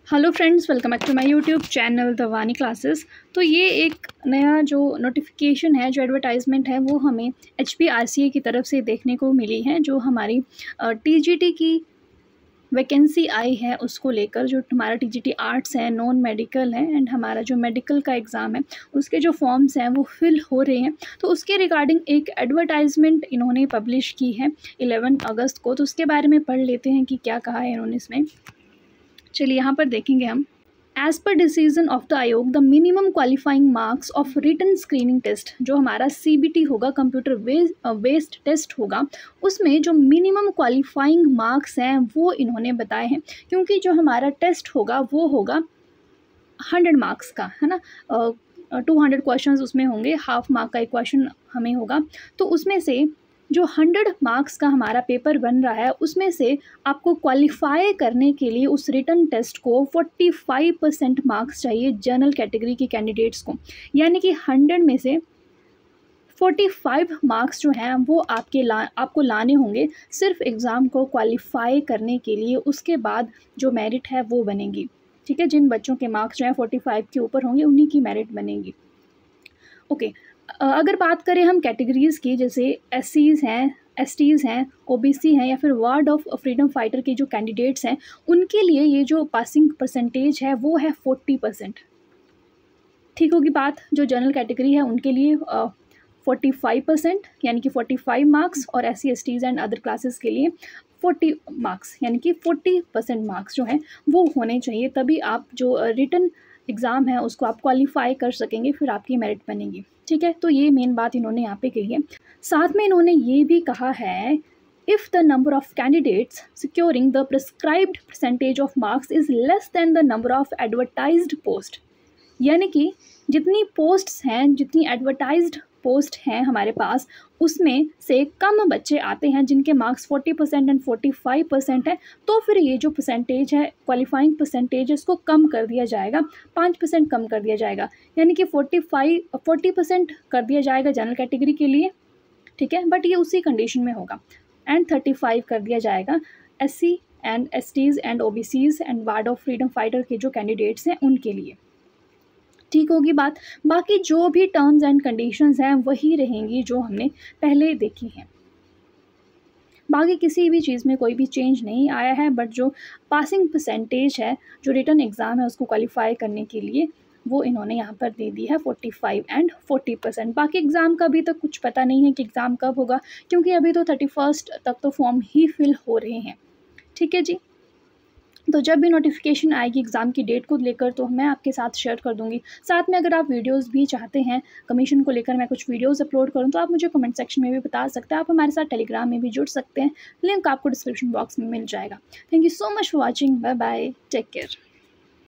Hello friends, welcome back to my YouTube channel the Vani classes. तो ये एक नया जो नोटिफिकेशन है, जो एडवर्टाइजमेंट है, वो हमें HPRCA की तरफ से देखने को मिली है। जो हमारी TGT की वैकेंसी आई है उसको लेकर, जो हमारा TGT आर्ट्स है, नॉन मेडिकल है एंड हमारा जो मेडिकल का एग्ज़ाम है उसके जो फॉर्म्स हैं वो फिल हो रहे हैं। तो उसके रिगार्डिंग एक एडवर्टाइजमेंट इन्होंने पब्लिश की है 11 अगस्त को। तो उसके बारे में पढ़ लेते हैं कि क्या कहा है इन्होंने इसमें। चलिए यहाँ पर देखेंगे हम। As per decision of the आयोग, the minimum qualifying marks of written screening test, जो हमारा CBT होगा, कंप्यूटर बेस्ड टेस्ट होगा, उसमें जो मिनिमम क्वालिफाइंग मार्क्स हैं वो इन्होंने बताए हैं। क्योंकि जो हमारा टेस्ट होगा वो होगा 100 मार्क्स का, है ना। 200 क्वेश्चंस उसमें होंगे, हाफ मार्क का एक क्वेश्चन हमें होगा। तो उसमें से जो 100 मार्क्स का हमारा पेपर बन रहा है उसमें से आपको क्वालिफाई करने के लिए उस रिटन टेस्ट को 45% मार्क्स चाहिए जनरल कैटेगरी के कैंडिडेट्स को। यानी कि 100 में से 45 मार्क्स जो हैं वो आपको लाने होंगे सिर्फ एग्ज़ाम को क्वालिफाई करने के लिए। उसके बाद जो मेरिट है वो बनेगी, ठीक है। जिन बच्चों के मार्क्स जो हैं 45 के ऊपर होंगे उन्हीं की मेरिट बनेगी। ओके, अगर बात करें हम कैटेगरीज़ की, जैसे SCs हैं, STs हैं, OBC हैं, या फिर वार्ड ऑफ फ्रीडम फाइटर के जो कैंडिडेट्स हैं, उनके लिए ये जो पासिंग परसेंटेज है वो है 40%। ठीक होगी बात। जो जनरल कैटेगरी है उनके लिए 45%, यानी कि 45 मार्क्स, और SC STs and other classes के लिए 40 मार्क्स, यानी कि 40% मार्क्स जो हैं वो होने चाहिए। तभी आप जो रिटन एग्ज़ाम है उसको आप क्वालिफाई कर सकेंगे, फिर आपकी मेरिट बनेगी, ठीक है। तो ये मेन बात इन्होंने यहाँ पे कही है। साथ में इन्होंने ये भी कहा है, if the number of candidates securing the prescribed percentage of marks is less than the number of advertised post, यानी कि जितनी पोस्ट्स हैं, जितनी एडवर्टाइज्ड पोस्ट हैं हमारे पास, उसमें से कम बच्चे आते हैं जिनके मार्क्स 40% एंड 45% है, तो फिर ये जो परसेंटेज है, क्वालिफाइंग परसेंटेज, इसको कम कर दिया जाएगा, 5% कम कर दिया जाएगा। यानी कि 40% कर दिया जाएगा जनरल कैटेगरी के लिए, ठीक है, बट ये उसी कंडीशन में होगा। एंड 35 कर दिया जाएगा SC and STs and OBCs and ward of freedom fighter के जो कैंडिडेट्स हैं उनके लिए। ठीक होगी बात। बाकी जो भी टर्म्स एंड कंडीशंस हैं वही रहेंगी जो हमने पहले देखी हैं। बाकी किसी भी चीज़ में कोई भी चेंज नहीं आया है, बट जो पासिंग परसेंटेज है, जो रिटन एग्ज़ाम है उसको क्वालिफाई करने के लिए, वो इन्होंने यहाँ पर दे दी है 45 एंड 40%। बाकी एग्ज़ाम का अभी तक कुछ पता नहीं है कि एग्ज़ाम कब होगा, क्योंकि अभी तो 31 तक तो फॉर्म ही फिल हो रहे हैं, ठीक है जी। तो जब भी नोटिफिकेशन आएगी एग्ज़ाम की डेट को लेकर तो मैं आपके साथ शेयर कर दूंगी। साथ में अगर आप वीडियोस भी चाहते हैं, कमीशन को लेकर मैं कुछ वीडियोस अपलोड करूं, तो आप मुझे कमेंट सेक्शन में भी बता सकते हैं। आप हमारे साथ टेलीग्राम में भी जुड़ सकते हैं, लिंक आपको डिस्क्रिप्शन बॉक्स में मिल जाएगा। Thank you so much for watching. Bye bye, take care.